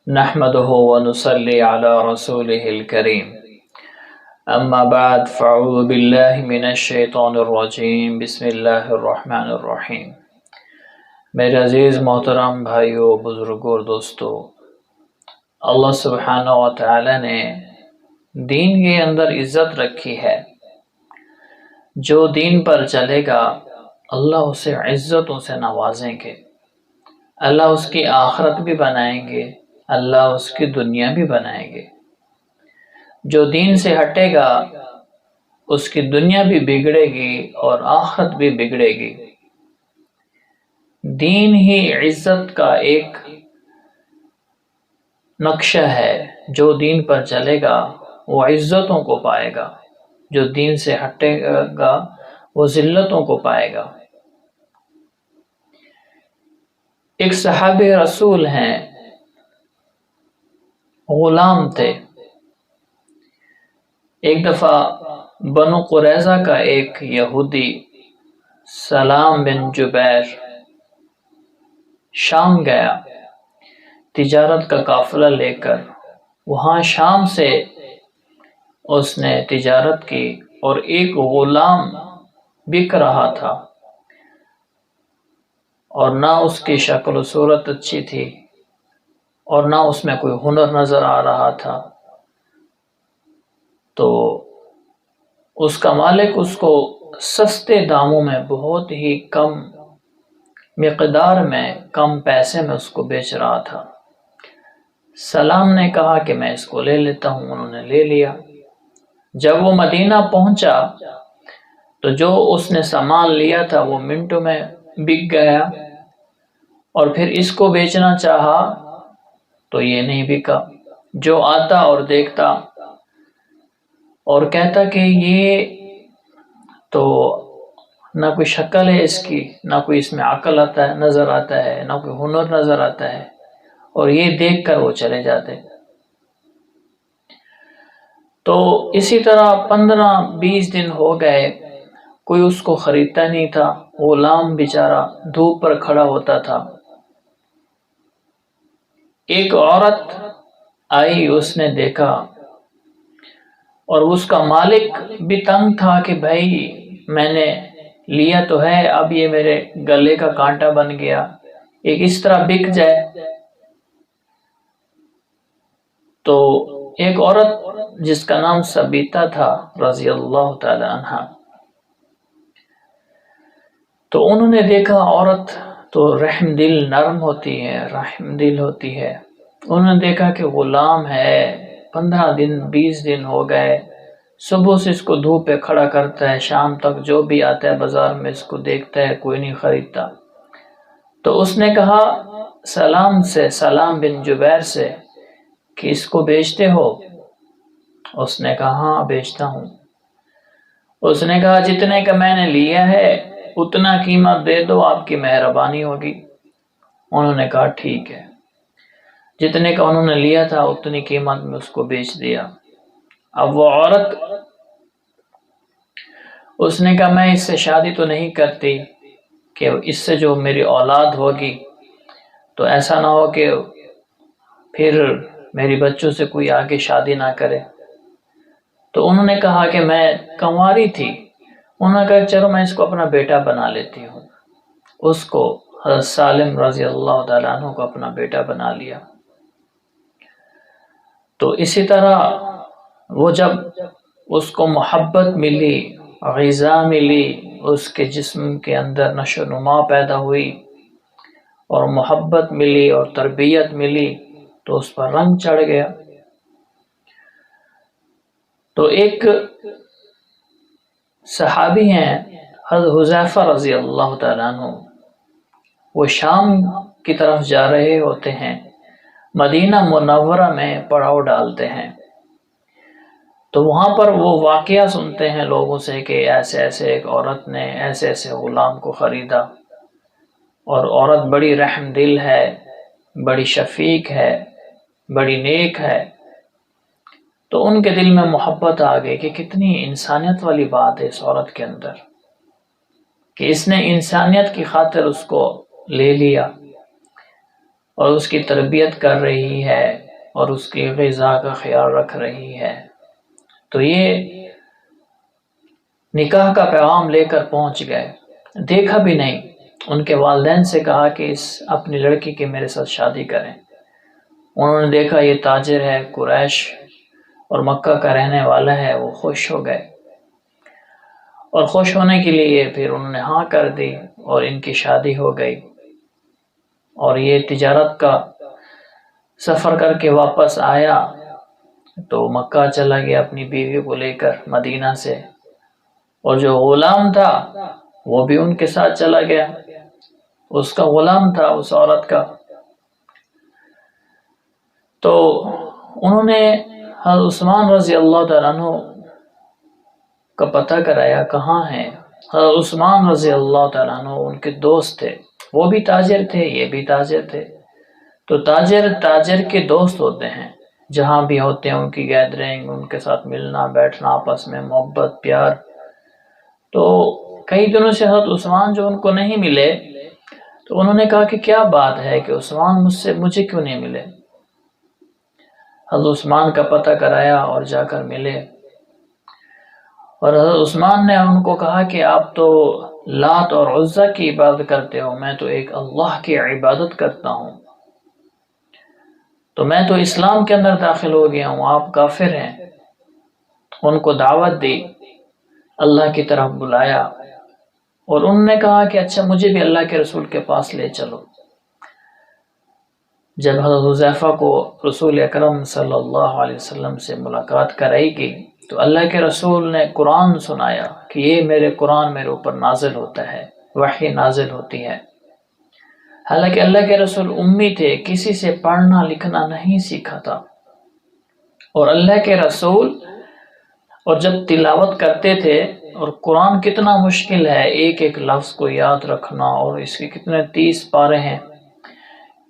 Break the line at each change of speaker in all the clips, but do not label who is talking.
نحمده ونصلي على رسوله الكريم اما بعد فاعوذ باللہ من الشیطان الرجیم بسم اللہ الرحمن الرحیم۔ میرے عزیز محترم بھائیوں، بزرگوں اور دوستوں، اللہ سبحانہ و تعالی نے دین کے اندر عزت رکھی ہے۔ جو دین پر چلے گا اللہ اسے عزتوں سے نوازیں گے، اللہ اس کی آخرت بھی بنائیں گے، اللہ اس کی دنیا بھی بنائیں گے۔ جو دین سے ہٹے گا اس کی دنیا بھی بگڑے گی اور آخرت بھی بگڑے گی۔ دین ہی عزت کا ایک نقشہ ہے۔ جو دین پر چلے گا وہ عزتوں کو پائے گا، جو دین سے ہٹے گا وہ ذلتوں کو پائے گا۔ ایک صحابی رسول ہیں، غلام تھے۔ ایک دفعہ بنو قریظہ کا ایک یہودی سلام بن جبیر شام گیا تجارت کا قافلہ لے کر۔ وہاں شام سے اس نے تجارت کی اور ایک غلام بک رہا تھا، اور نہ اس کی شکل و صورت اچھی تھی اور نہ اس میں کوئی ہنر نظر آ رہا تھا۔ تو اس کا مالک اس کو سستے داموں میں، بہت ہی کم مقدار میں، کم پیسے میں اس کو بیچ رہا تھا۔ سلام نے کہا کہ میں اس کو لے لیتا ہوں، انہوں نے لے لیا۔ جب وہ مدینہ پہنچا تو جو اس نے سامان لیا تھا وہ منٹوں میں بک گیا، اور پھر اس کو بیچنا چاہا تو یہ نہیں بکا۔ جو آتا اور دیکھتا اور کہتا کہ یہ تو نہ کوئی شکل ہے اس کی، نہ کوئی اس میں عقل آتا ہے، نظر آتا ہے، نہ کوئی ہنر نظر آتا ہے، اور یہ دیکھ کر وہ چلے جاتے۔ تو اسی طرح 15-20 دن ہو گئے، کوئی اس کو خریدتا نہیں تھا۔ غلام بیچارہ دھوپ پر کھڑا ہوتا تھا۔ ایک عورت آئی، اس نے دیکھا، اور اس کا مالک بھی تنگ تھا کہ بھائی میں نے لیا تو ہے، اب یہ میرے گلے کا کانٹا بن گیا، ایک اس طرح بک جائے۔ تو ایک عورت جس کا نام ثبیتہ تھا رضی اللہ تعالی عنہ، تو انہوں نے دیکھا عورت تو رحم دل نرم ہوتی ہے، رحم دل ہوتی ہے۔ انہوں نے دیکھا کہ غلام ہے، 15-20 دن ہو گئے، صبح سے اس کو دھوپ پہ کھڑا کرتا ہے، شام تک جو بھی آتا ہے بازار میں اس کو دیکھتا ہے، کوئی نہیں خریدتا۔ تو اس نے کہا سلام بن جبیر سے کہ اس کو بیچتے ہو؟ اس نے کہا ہاں بیچتا ہوں۔ اس نے کہا جتنے کا میں نے لیا ہے اتنا قیمت دے دو، آپ کی مہربانی ہوگی۔ انہوں نے کہا ٹھیک ہے۔ جتنے کا انہوں نے لیا تھا اتنی قیمت میں اس کو بیچ دیا۔ اب وہ عورت، اس نے کہا میں اس سے شادی تو نہیں کرتی کہ اس سے جو میری اولاد ہوگی تو ایسا نہ ہو کہ پھر میری بچوں سے کوئی آگے شادی نہ کرے۔ تو انہوں نے کہا کہ میں کنواری تھی، انہوں نے کہا چلو میں اس کو اپنا بیٹا بنا لیتی ہوں۔ اس کو حضرت سالم رضی اللہ تعالیٰ عنہ کو اپنا بیٹا بنا لیا۔ تو اسی طرح وہ جب اس کو محبت ملی، غذا ملی، اس کے جسم کے اندر نشو و نما پیدا ہوئی اور محبت ملی اور تربیت ملی تو اس پر رنگ چڑھ گیا۔ تو ایک صحابی ہیں حضرت حذیفہ رضی اللہ تعالیٰ عنہ، وہ شام کی طرف جا رہے ہوتے ہیں، مدینہ منورہ میں پڑاؤ ڈالتے ہیں۔ تو وہاں پر وہ واقعہ سنتے ہیں لوگوں سے کہ ایسے ایسے ایک عورت نے ایسے ایسے غلام کو خریدا، اور عورت بڑی رحم دل ہے، بڑی شفیق ہے، بڑی نیک ہے۔ تو ان کے دل میں محبت آ گئی کہ کتنی انسانیت والی بات ہے اس عورت کے اندر، کہ اس نے انسانیت کی خاطر اس کو لے لیا۔ اور اس کی تربیت کر رہی ہے اور اس کی غذا کا خیال رکھ رہی ہے، تو یہ نکاح کا پیغام لے کر پہنچ گئے، دیکھا بھی نہیں، ان کے والدین سے کہا کہ اپنی لڑکی کی میرے ساتھ شادی کریں۔ انہوں نے دیکھا یہ تاجر ہے، قریش اور مکہ کا رہنے والا ہے، وہ خوش ہو گئے، اور خوش ہونے کے لیے پھر انہوں نے ہاں کر دی اور ان کی شادی ہو گئی۔ اور یہ تجارت کا سفر کر کے واپس آیا تو مکہ چلا گیا اپنی بیوی کو لے کر مدینہ سے، اور جو غلام تھا وہ بھی ان کے ساتھ چلا گیا، اس کا غلام تھا اس عورت کا۔ تو انہوں نے حضرت عثمان رضی اللہ تعالیٰ عنہ کا پتہ کرایا کہاں ہیں۔ حضرت عثمان رضی اللہ تعالیٰ عنہ ان کے دوست تھے، وہ بھی تاجر تھے، یہ بھی تاجر تھے، تو تاجر کے دوست ہوتے ہیں، جہاں بھی ہوتے ہیں ان کی گیدرنگ، ان کے ساتھ ملنا بیٹھنا، آپس میں محبت پیار۔ تو کئی دنوں سے حضرت عثمان جو ان کو نہیں ملے، تو انہوں نے کہا کہ کیا بات ہے کہ عثمان مجھے کیوں نہیں ملے؟ حضرت عثمان کا پتہ کرایا اور جا کر ملے، اور حضرت عثمان نے ان کو کہا کہ آپ تو لات اور عزا کی عبادت کرتے ہو، میں تو ایک اللہ کی عبادت کرتا ہوں، تو میں تو اسلام کے اندر داخل ہو گیا ہوں، آپ کافر ہیں۔ ان کو دعوت دی، اللہ کی طرف بلایا، اور انہوں نے کہا کہ اچھا مجھے بھی اللہ کے رسول کے پاس لے چلو۔ جب حضرت حذیفہ کو رسول اکرم صلی اللہ علیہ وسلم سے ملاقات کرائی گئی تو اللہ کے رسول نے قرآن سنایا کہ یہ قرآن میرے اوپر نازل ہوتا ہے، وحی نازل ہوتی ہے۔ حالانکہ اللہ کے رسول امی تھے، کسی سے پڑھنا لکھنا نہیں سیکھا تھا، اور اللہ کے رسول اور جب تلاوت کرتے تھے، اور قرآن کتنا مشکل ہے، ایک ایک لفظ کو یاد رکھنا، اور اس کے کتنے 30 پارے ہیں،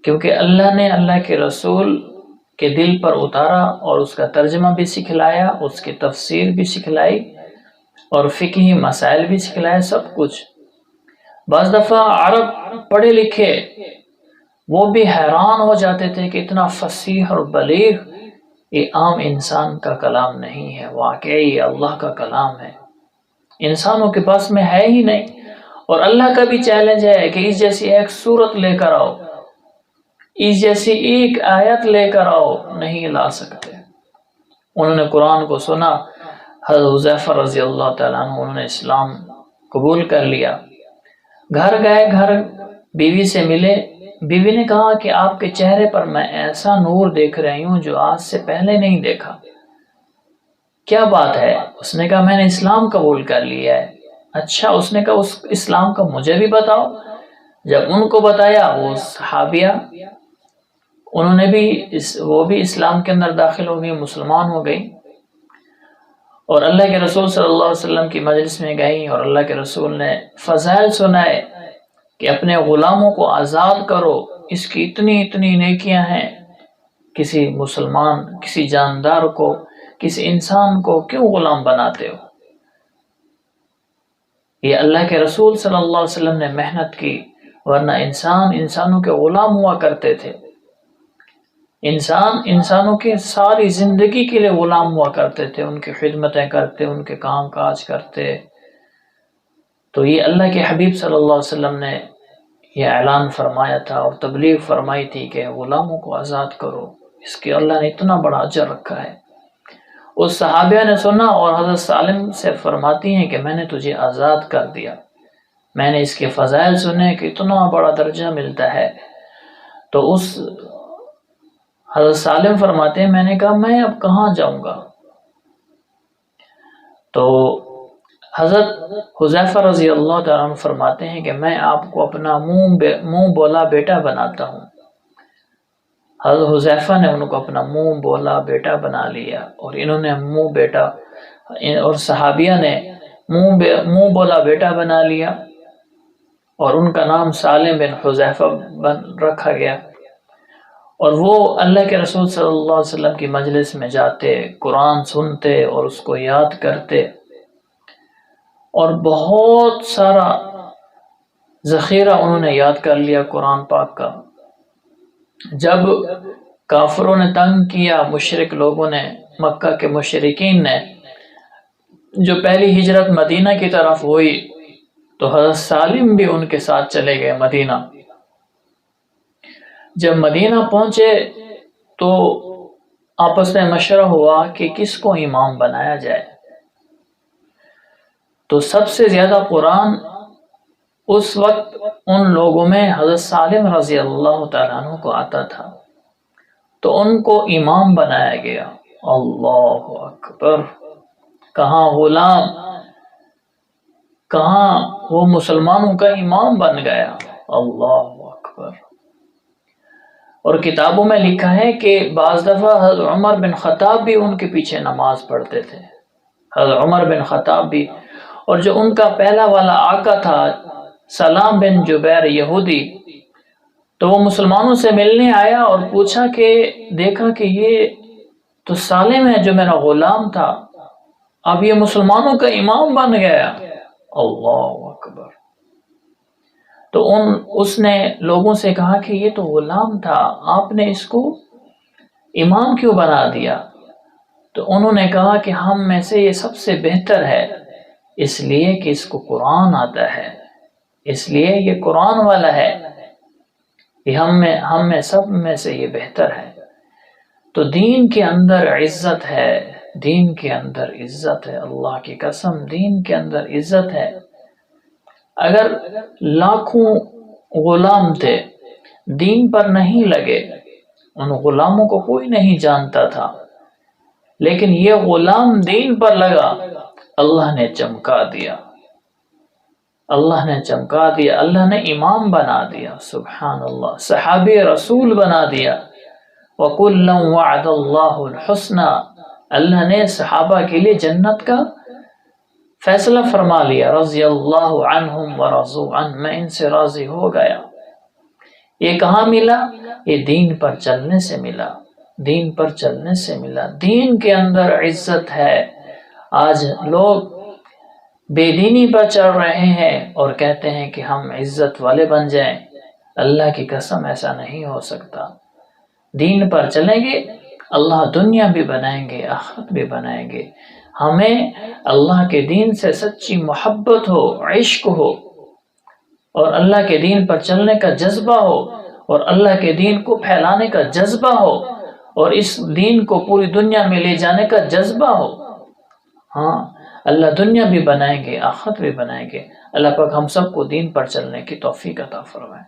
کیونکہ اللہ نے اللہ کے رسول کے دل پر اتارا اور اس کا ترجمہ بھی سکھلایا، اس کی تفسیر بھی سکھلائی، اور فقہی مسائل بھی سکھلائے، سب کچھ۔ بعض دفعہ عرب پڑھے لکھے وہ بھی حیران ہو جاتے تھے کہ اتنا فصیح اور بلیغ، یہ عام انسان کا کلام نہیں ہے، واقعی یہ اللہ کا کلام ہے، انسانوں کے پاس میں ہے ہی نہیں۔ اور اللہ کا بھی چیلنج ہے کہ اس جیسی ایک سورت لے کر آؤ، اس جیسی ایک آیت لے کر آؤ، نہیں لا سکتے۔ انہوں نے قرآن کو سنا، حضرت حذیفہ رضی اللہ تعالیٰ عنہ انہوں نے اسلام قبول کر لیا۔ گھر گئے، گھر بیوی سے ملے، بیوی نے کہا کہ آپ کے چہرے پر میں ایسا نور دیکھ رہی ہوں جو آج سے پہلے نہیں دیکھا، کیا بات ہے؟ اس نے کہا میں نے اسلام قبول کر لیا ہے۔ اچھا، اس نے کہا اس اسلام کا مجھے بھی بتاؤ۔ جب ان کو بتایا، وہ صحابیہ انہوں نے بھی وہ بھی اسلام کے اندر داخل ہو گئی، مسلمان ہو گئی، اور اللہ کے رسول صلی اللہ علیہ وسلم کی مجلس میں گئی، اور اللہ کے رسول نے فضائل سنائے کہ اپنے غلاموں کو آزاد کرو، اس کی اتنی اتنی نیکیاں ہیں، کسی مسلمان، کسی جاندار کو، کسی انسان کو کیوں غلام بناتے ہو؟ یہ اللہ کے رسول صلی اللہ علیہ وسلم نے محنت کی، ورنہ انسانوں کے غلام ہوا کرتے تھے، انسانوں کے ساری زندگی کے لیے غلام ہوا کرتے تھے، ان کی خدمتیں کرتے، ان کے کام کاج کرتے۔ تو یہ اللہ کے حبیب صلی اللہ علیہ وسلم نے یہ اعلان فرمایا تھا اور تبلیغ فرمائی تھی کہ غلاموں کو آزاد کرو، اس کے اللہ نے اتنا بڑا اجر رکھا ہے۔ اس صحابیہ نے سنا اور حضرت سالم سے فرماتی ہیں کہ میں نے تجھے آزاد کر دیا، میں نے اس کے فضائل سنے کہ اتنا بڑا درجہ ملتا ہے۔ تو اس حضرت سالم فرماتے ہیں میں نے کہا میں اب کہاں جاؤں گا؟ تو حضرت حذیفہ رضی اللہ تعالیٰ عنہ فرماتے ہیں کہ میں آپ کو اپنا منہ بولا بیٹا بناتا ہوں۔ حضرت حذیفہ نے ان کو اپنا منہ بولا بیٹا بنا لیا، اور انہوں نے منہ بیٹا، اور صحابیہ نے منہ بولا بیٹا بنا لیا، اور ان کا نام سالم بن حذیفہ رکھا گیا۔ اور وہ اللہ کے رسول صلی اللہ علیہ وسلم کی مجلس میں جاتے، قرآن سنتے اور اس کو یاد کرتے، اور بہت سارا ذخیرہ انہوں نے یاد کر لیا قرآن پاک کا۔ جب کافروں نے تنگ کیا، مشرک لوگوں نے، مکہ کے مشرکین نے، جو پہلی ہجرت مدینہ کی طرف ہوئی تو حضرت سالم بھی ان کے ساتھ چلے گئے مدینہ۔ جب مدینہ پہنچے تو آپس میں مشورہ ہوا کہ کس کو امام بنایا جائے۔ تو سب سے زیادہ قرآن اس وقت ان لوگوں میں حضرت سالم رضی اللہ تعالیٰ عنہ کو آتا تھا، تو ان کو امام بنایا گیا۔ اللہ اکبر! کہاں غلام، کہاں وہ مسلمانوں کا امام بن گیا۔ اللہ اکبر! اور کتابوں میں لکھا ہے کہ بعض دفعہ حضرت عمر بن خطاب بھی ان کے پیچھے نماز پڑھتے تھے۔ حضرت عمر بن خطاب بھی، اور جو ان کا پہلا والا آقا تھا سلام بن جبیر یہودی، تو وہ مسلمانوں سے ملنے آیا اور پوچھا کہ دیکھا کہ یہ تو سالم ہے جو میرا غلام تھا، اب یہ مسلمانوں کا امام بن گیا۔ اللہ اکبر! تو اس نے لوگوں سے کہا کہ یہ تو غلام تھا، آپ نے اس کو امام کیوں بنا دیا؟ تو انہوں نے کہا کہ ہم میں سے یہ سب سے بہتر ہے، اس لیے کہ اس کو قرآن آتا ہے، اس لیے یہ قرآن والا ہے، یہ ہم میں سب میں سے یہ بہتر ہے۔ تو دین کے اندر عزت ہے، دین کے اندر عزت ہے، اللہ کی قسم دین کے اندر عزت ہے۔ اگر لاکھوں غلام تھے، دین پر نہیں لگے، ان غلاموں کو کوئی نہیں جانتا تھا، لیکن یہ غلام دین پر لگا، اللہ نے چمکا دیا، اللہ نے چمکا دیا، اللہ نے امام بنا دیا، سبحان اللہ، صحابی رسول بنا دیا۔ وَكُلًّا وَعَدَ اللَّهُ الْحُسْنَى، اللہ نے صحابہ کے لیے جنت کا فیصلہ فرما لیا، رضی اللہ عنہم ورضوا عنہ، میں ان سے راضی ہو گیا۔ یہ کہاں ملا؟ یہ دین پر چلنے سے ملا، دین پر چلنے سے ملا، دین کے اندر عزت ہے۔ آج لوگ بے دینی پر چل رہے ہیں اور کہتے ہیں کہ ہم عزت والے بن جائیں، اللہ کی قسم ایسا نہیں ہو سکتا۔ دین پر چلیں گے، اللہ دنیا بھی بنائیں گے، آخرت بھی بنائیں گے۔ ہمیں اللہ کے دین سے سچی محبت ہو، عشق ہو، اور اللہ کے دین پر چلنے کا جذبہ ہو، اور اللہ کے دین کو پھیلانے کا جذبہ ہو، اور اس دین کو پوری دنیا میں لے جانے کا جذبہ ہو۔ ہاں، اللہ دنیا بھی بنائیں گے، آخرت بھی بنائیں گے۔ اللہ پاک ہم سب کو دین پر چلنے کی توفیق عطا فرمائے۔